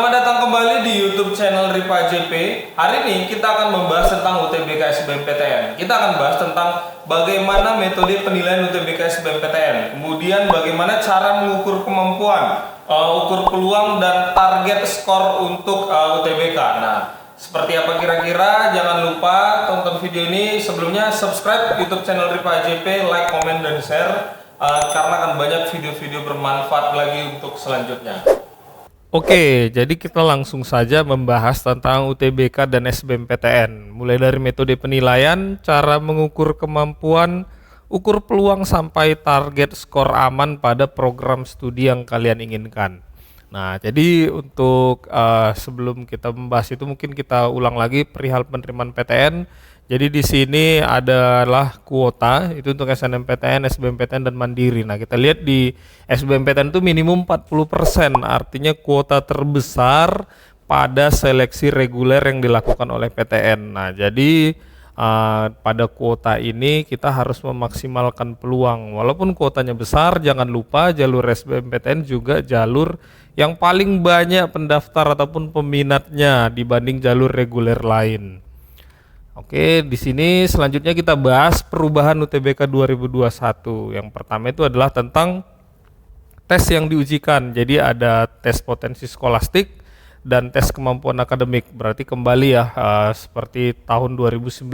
Selamat datang kembali di YouTube channel Ripa JP. Hari ini kita akan membahas tentang UTBK SBMPTN. Kita akan bahas tentang bagaimana metode penilaian UTBK SBMPTN. Kemudian bagaimana cara mengukur kemampuan, ukur peluang dan target skor untuk UTBK. Nah, seperti apa kira-kira? Jangan lupa tonton video ini. Sebelumnya subscribe YouTube channel Ripa JP, like, komen, dan share. Karena akan banyak video-video bermanfaat lagi untuk selanjutnya. Oke, jadi kita langsung saja membahas tentang UTBK dan SBMPTN. Mulai dari metode penilaian, cara mengukur kemampuan, ukur peluang sampai target skor aman pada program studi yang kalian inginkan. Nah, jadi untuk sebelum kita membahas itu mungkin kita ulang lagi perihal penerimaan PTN. Jadi di sini adalah kuota itu untuk SNMPTN, SBMPTN dan Mandiri. Nah, kita lihat di SBMPTN itu minimum 40%, artinya kuota terbesar pada seleksi reguler yang dilakukan oleh PTN. Nah, jadi pada kuota ini kita harus memaksimalkan peluang. Walaupun kuotanya besar, jangan lupa jalur SBMPTN juga jalur yang paling banyak pendaftar ataupun peminatnya dibanding jalur reguler lain. Oke, di sini selanjutnya kita bahas perubahan UTBK 2021. Yang pertama itu adalah tentang tes yang diujikan. Jadi ada tes potensi skolastik dan tes kemampuan akademik. Berarti kembali ya seperti tahun 2019.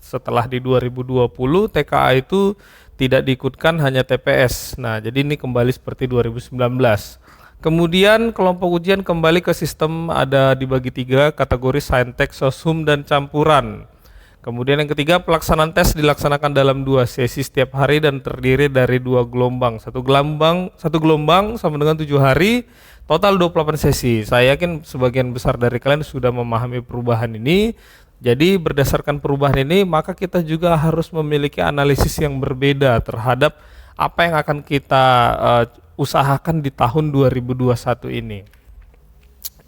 Setelah di 2020 TKA itu tidak diikutkan, hanya TPS. Nah, jadi ini kembali seperti 2019. Kemudian kelompok ujian kembali ke sistem ada dibagi 3 kategori saintek, soshum, dan campuran. Kemudian yang ketiga, pelaksanaan tes dilaksanakan dalam 2 sesi setiap hari dan terdiri dari 2 gelombang. Satu gelombang sama dengan 7 hari, total 28 sesi. Saya yakin sebagian besar dari kalian sudah memahami perubahan ini. Jadi berdasarkan perubahan ini, maka kita juga harus memiliki analisis yang berbeda terhadap apa yang akan kita usahakan di tahun 2021 ini.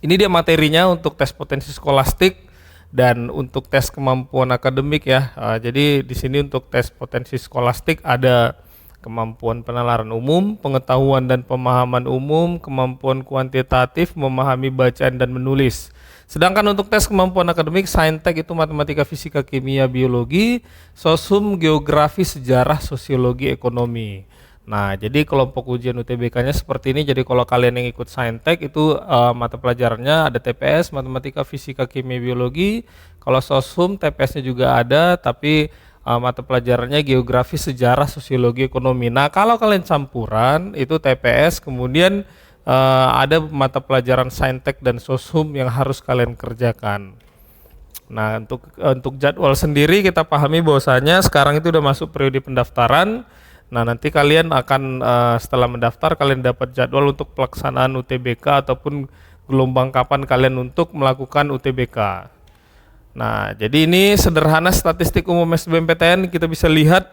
Ini dia materinya untuk tes potensi skolastik dan untuk tes kemampuan akademik ya. Jadi di sini untuk tes potensi skolastik ada kemampuan penalaran umum, pengetahuan dan pemahaman umum, kemampuan kuantitatif, memahami bacaan dan menulis. Sedangkan untuk tes kemampuan akademik, saintek itu matematika, fisika, kimia, biologi, soshum, geografi, sejarah, sosiologi, ekonomi. Nah, jadi kelompok ujian UTBK-nya seperti ini. Jadi kalau kalian yang ikut saintek itu mata pelajarannya ada TPS, matematika, fisika, kimia, biologi. Kalau soshum TPS-nya juga ada, tapi mata pelajarannya geografi, sejarah, sosiologi, ekonomi. Nah, kalau kalian campuran itu TPS, kemudian ada mata pelajaran saintek dan soshum yang harus kalian kerjakan. Nah, untuk jadwal sendiri kita pahami bahwasanya sekarang itu udah masuk periode pendaftaran. Nah, nanti kalian akan setelah mendaftar kalian dapat jadwal untuk pelaksanaan UTBK ataupun gelombang kapan kalian untuk melakukan UTBK. Nah, jadi ini sederhana statistik umum SBMPTN. Kita bisa lihat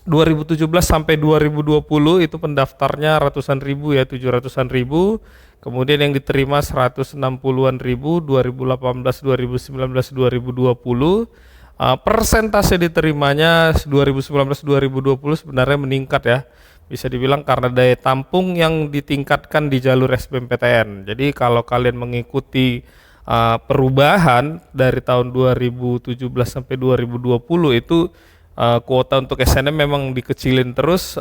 2017 sampai 2020 itu pendaftarnya ratusan ribu ya, 700-an ribu. Kemudian yang diterima 160-an ribu, 2018, 2019, 2020. Persentase diterimanya 2019-2020 sebenarnya meningkat ya, bisa dibilang karena daya tampung yang ditingkatkan di jalur SBMPTN. Jadi kalau kalian mengikuti perubahan dari tahun 2017 sampai 2020 itu kuota untuk SNM memang dikecilin terus,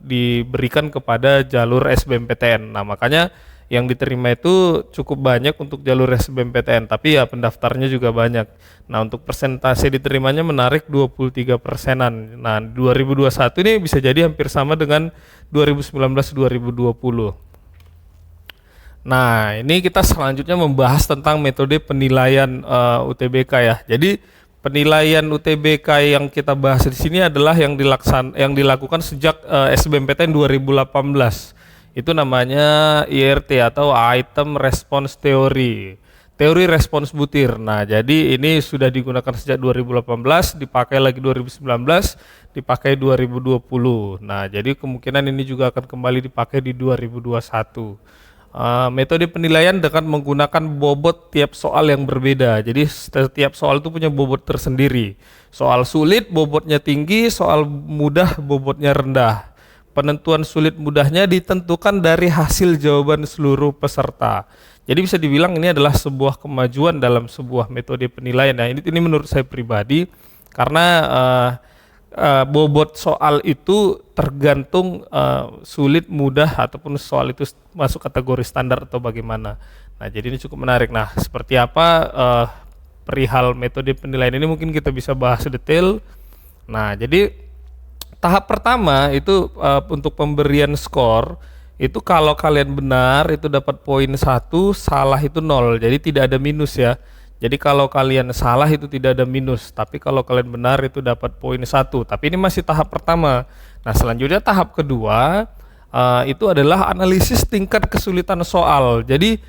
diberikan kepada jalur SBMPTN. Nah, makanya yang diterima itu cukup banyak untuk jalur SBMPTN, tapi ya pendaftarnya juga banyak. Nah, untuk persentase diterimanya menarik 23%-an. Nah, 2021 ini bisa jadi hampir sama dengan 2019-2020. Nah, ini kita selanjutnya membahas tentang metode penilaian UTBK ya. Jadi penilaian UTBK yang kita bahas di sini adalah yang dilakukan sejak SBMPTN 2018. Itu namanya IRT atau Item Response Theory, teori respons butir. Nah, jadi ini sudah digunakan sejak 2018, dipakai lagi 2019, dipakai 2020. Nah, jadi kemungkinan ini juga akan kembali dipakai di 2021. Metode penilaian dengan menggunakan bobot tiap soal yang berbeda. Jadi setiap soal itu punya bobot tersendiri. Soal sulit bobotnya tinggi, soal mudah bobotnya rendah. Penentuan sulit mudahnya ditentukan dari hasil jawaban seluruh peserta. Jadi bisa dibilang ini adalah sebuah kemajuan dalam sebuah metode penilaian. Nah, ini menurut saya pribadi karena bobot soal itu tergantung sulit, mudah, ataupun soal itu masuk kategori standar atau bagaimana. Nah, jadi ini cukup menarik. Nah, seperti apa perihal metode penilaian ini mungkin kita bisa bahas detail. Nah, jadi tahap pertama itu untuk pemberian skor itu kalau kalian benar itu dapat poin 1, salah itu 0. Jadi tidak ada minus ya. Jadi kalau kalian salah itu tidak ada minus, tapi kalau kalian benar itu dapat poin 1. Tapi ini masih tahap pertama. Nah, selanjutnya tahap kedua itu adalah analisis tingkat kesulitan soal. Jadi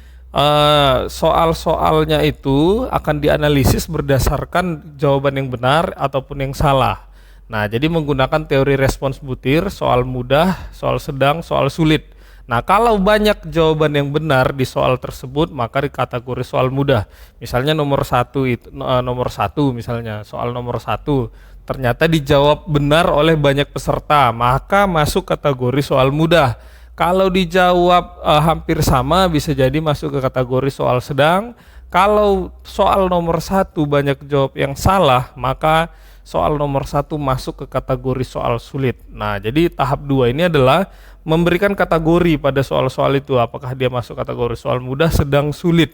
soal-soalnya itu akan dianalisis berdasarkan jawaban yang benar ataupun yang salah. Nah, jadi menggunakan teori respons butir, soal mudah, soal sedang, soal sulit. Nah, kalau banyak jawaban yang benar di soal tersebut, maka di kategori soal mudah. Misalnya nomor 1 misalnya, soal nomor 1 ternyata dijawab benar oleh banyak peserta, maka masuk kategori soal mudah. Kalau dijawab hampir sama, bisa jadi masuk ke kategori soal sedang. Kalau soal nomor 1 banyak jawab yang salah, maka soal nomor 1 masuk ke kategori soal sulit. Nah, jadi tahap 2 ini adalah memberikan kategori pada soal-soal itu, apakah dia masuk kategori soal mudah, sedang, sulit.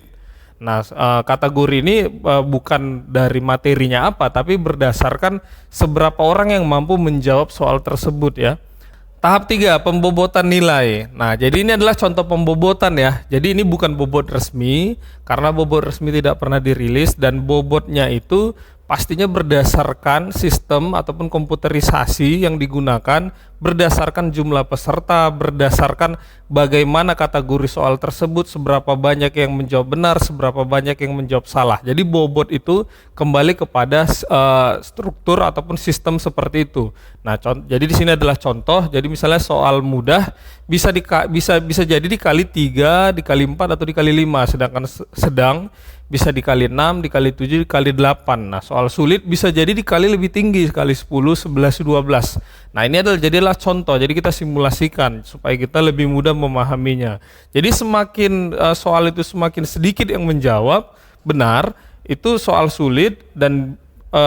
Nah, kategori ini bukan dari materinya apa, tapi berdasarkan seberapa orang yang mampu menjawab soal tersebut ya. Tahap 3, pembobotan nilai. Nah, jadi ini adalah contoh pembobotan ya. Jadi ini bukan bobot resmi, karena bobot resmi tidak pernah dirilis, dan bobotnya itu pastinya berdasarkan sistem ataupun komputerisasi yang digunakan, berdasarkan jumlah peserta, berdasarkan bagaimana kategori soal tersebut, seberapa banyak yang menjawab benar, seberapa banyak yang menjawab salah. Jadi bobot itu kembali kepada struktur ataupun sistem seperti itu. Nah, jadi di sini adalah contoh. Jadi misalnya soal mudah bisa jadi dikali 3, dikali 4 atau dikali 5, sedangkan sedang bisa dikali 6, dikali 7, dikali 8. Nah, soal sulit bisa jadi dikali lebih tinggi, dikali 10, 11, 12. Nah, ini jadilah contoh. Jadi kita simulasikan supaya kita lebih mudah memahaminya. Jadi semakin soal itu semakin sedikit yang menjawab benar, itu soal sulit dan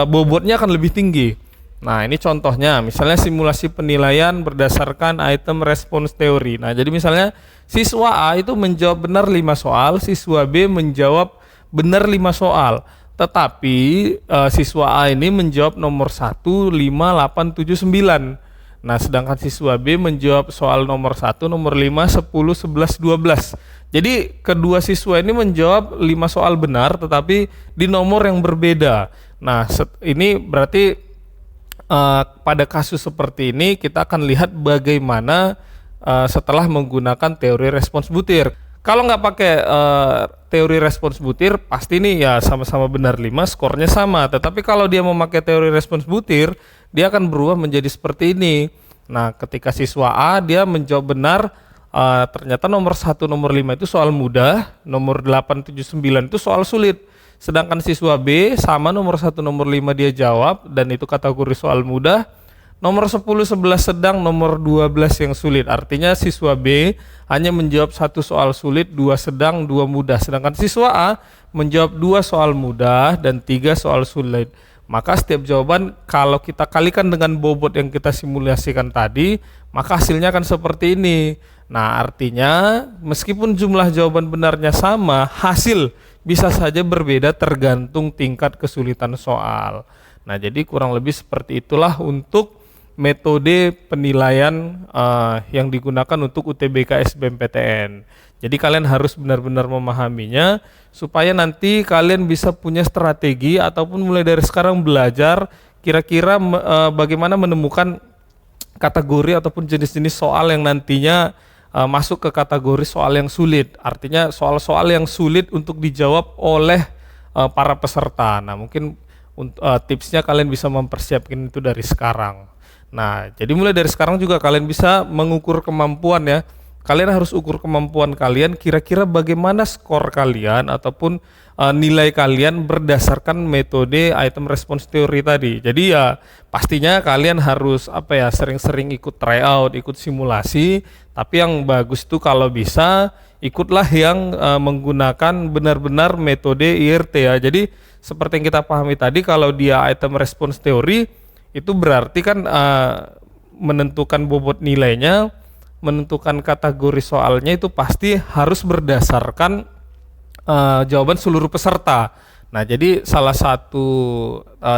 bobotnya akan lebih tinggi. Nah, ini contohnya, misalnya simulasi penilaian berdasarkan item respons teori. Nah, jadi misalnya siswa A itu menjawab benar 5 soal, siswa B menjawab benar 5 soal. Tetapi siswa A ini menjawab nomor 1, 5, 8, 7, 9. Nah, sedangkan siswa B menjawab soal nomor 1, nomor 5, 10, 11, 12. Jadi kedua siswa ini menjawab 5 soal benar tetapi di nomor yang berbeda. Nah, ini berarti pada kasus seperti ini kita akan lihat bagaimana setelah menggunakan teori respons butir. Kalau nggak pakai teori respons butir, pasti nih ya sama-sama benar 5, skornya sama. Tetapi kalau dia memakai teori respons butir, dia akan berubah menjadi seperti ini. Nah, ketika siswa A dia menjawab benar, ternyata nomor 1, nomor 5 itu soal mudah, nomor 8, 7, 9 itu soal sulit. Sedangkan siswa B sama nomor 1, nomor 5 dia jawab dan itu kategori soal mudah. Nomor 10, 11 sedang, nomor 12 yang sulit. Artinya siswa B hanya menjawab 1 soal sulit, 2 sedang, 2 mudah. Sedangkan siswa A menjawab 2 soal mudah dan 3 soal sulit. Maka setiap jawaban kalau kita kalikan dengan bobot yang kita simulasikan tadi, maka hasilnya akan seperti ini. Nah, artinya meskipun jumlah jawaban benarnya sama, hasil bisa saja berbeda tergantung tingkat kesulitan soal. Nah, jadi kurang lebih seperti itulah untuk metode penilaian yang digunakan untuk UTBK SBMPTN. Jadi kalian harus benar-benar memahaminya supaya nanti kalian bisa punya strategi ataupun mulai dari sekarang belajar kira-kira bagaimana menemukan kategori ataupun jenis-jenis soal yang nantinya masuk ke kategori soal yang sulit. Artinya soal-soal yang sulit untuk dijawab oleh para peserta. Nah, mungkin tipsnya kalian bisa mempersiapkan itu dari sekarang. Nah, jadi mulai dari sekarang juga kalian bisa mengukur kemampuan ya. Kalian harus ukur kemampuan kalian kira-kira bagaimana skor kalian ataupun nilai kalian berdasarkan metode item response theory tadi. Jadi ya pastinya kalian harus sering-sering ikut tryout, ikut simulasi. Tapi yang bagus itu kalau bisa ikutlah yang menggunakan benar-benar metode IRT ya. Jadi seperti yang kita pahami tadi, kalau dia item response teori itu berarti kan menentukan bobot nilainya, menentukan kategori soalnya itu pasti harus berdasarkan jawaban seluruh peserta. Nah, jadi salah satu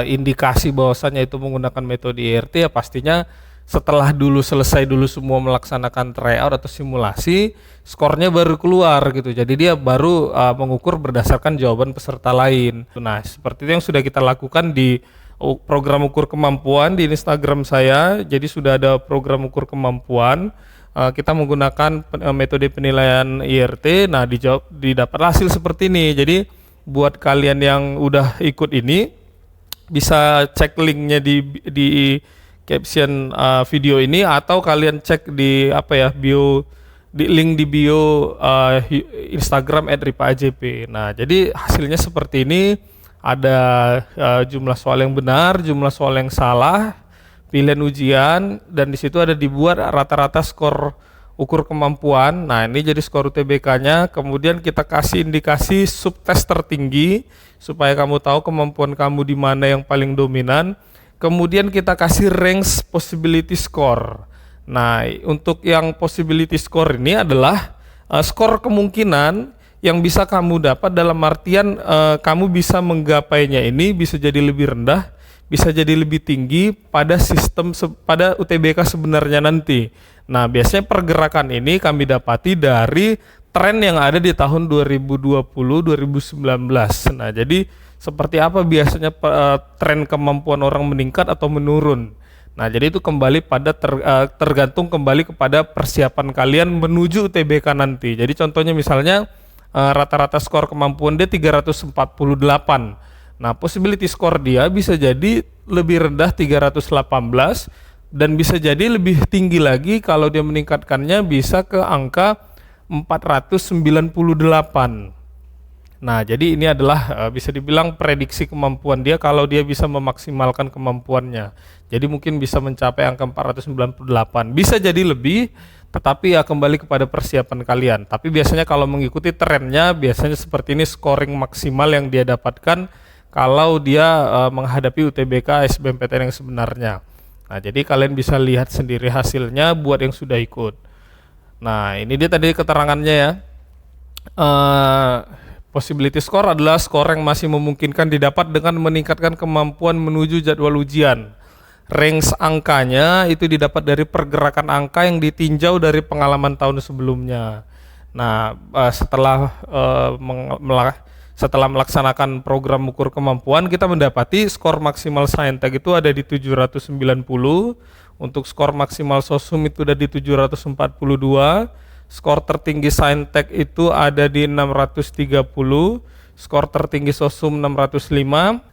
indikasi bahwasannya itu menggunakan metode IRT ya pastinya setelah selesai dulu semua melaksanakan tryout atau simulasi, skornya baru keluar gitu. Jadi dia baru mengukur berdasarkan jawaban peserta lain. Nah, seperti itu yang sudah kita lakukan di program ukur kemampuan di Instagram saya. Jadi sudah ada program ukur kemampuan. Kita menggunakan metode penilaian IRT. Nah, didapat hasil seperti ini. Jadi buat kalian yang udah ikut ini bisa cek linknya di caption video ini, atau kalian cek di bio, di link di bio Instagram @ripaajp. Nah, jadi hasilnya seperti ini. Ada jumlah soal yang benar, jumlah soal yang salah, pilihan ujian, dan di situ ada dibuat rata-rata skor ukur kemampuan. Nah, ini jadi skor UTBK-nya. Kemudian kita kasih indikasi subtes tertinggi supaya kamu tahu kemampuan kamu di mana yang paling dominan. Kemudian kita kasih range possibility score. Nah, untuk yang possibility score ini adalah skor kemungkinan yang bisa kamu dapat, dalam artian kamu bisa menggapainya ini bisa jadi lebih rendah, bisa jadi lebih tinggi pada pada UTBK sebenarnya nanti. Nah, biasanya pergerakan ini kami dapati dari tren yang ada di tahun 2020-2019. Nah, jadi seperti apa biasanya tren kemampuan orang meningkat atau menurun. Nah, jadi itu kembali pada tergantung kembali kepada persiapan kalian menuju UTBK nanti. Jadi contohnya misalnya rata-rata skor kemampuan dia 348. Nah, possibility score dia bisa jadi lebih rendah 318 dan bisa jadi lebih tinggi lagi kalau dia meningkatkannya bisa ke angka 498. Nah, jadi ini adalah bisa dibilang prediksi kemampuan dia kalau dia bisa memaksimalkan kemampuannya. Jadi mungkin bisa mencapai angka 498. Bisa jadi lebih, tetapi ya kembali kepada persiapan kalian. Tapi biasanya kalau mengikuti trennya, biasanya seperti ini scoring maksimal yang dia dapatkan kalau dia menghadapi UTBK SBMPTN yang sebenarnya. Nah, jadi kalian bisa lihat sendiri hasilnya buat yang sudah ikut. Nah, ini dia tadi keterangannya ya. Possibility score adalah skor yang masih memungkinkan didapat dengan meningkatkan kemampuan menuju jadwal ujian. Range angkanya itu didapat dari pergerakan angka yang ditinjau dari pengalaman tahun sebelumnya. Nah, setelah melaksanakan program ukur kemampuan, kita mendapati skor maksimal Saintek itu ada di 790, untuk skor maksimal Sosum itu ada di 742, skor tertinggi Saintek itu ada di 630, skor tertinggi Sosum 605.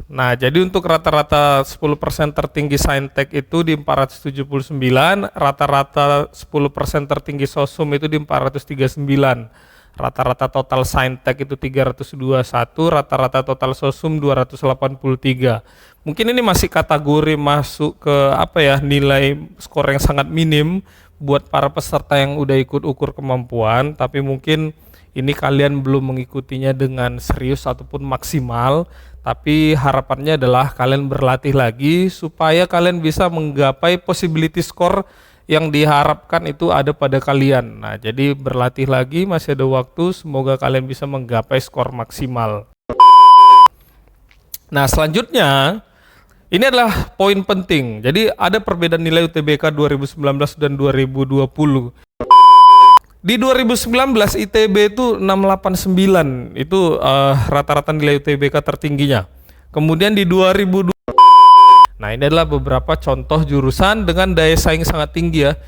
Nah, jadi untuk rata-rata 10% tertinggi Saintek itu di 479, rata-rata 10% tertinggi Sosum itu di 439. Rata-rata total Saintek itu 321, rata-rata total Sosum 283. Mungkin ini masih kategori masuk ke nilai skor yang sangat minim buat para peserta yang udah ikut ukur kemampuan, tapi mungkin ini kalian belum mengikutinya dengan serius ataupun maksimal. Tapi harapannya adalah kalian berlatih lagi supaya kalian bisa menggapai possibility score yang diharapkan itu ada pada kalian. Nah, jadi berlatih lagi, masih ada waktu, semoga kalian bisa menggapai skor maksimal. Nah, selanjutnya ini adalah poin penting. Jadi ada perbedaan nilai UTBK 2019 dan 2020. Di 2019 ITB itu 689, itu rata-rata nilai UTBK tertingginya. Kemudian di 2020, nah ini adalah beberapa contoh jurusan dengan daya saing sangat tinggi ya.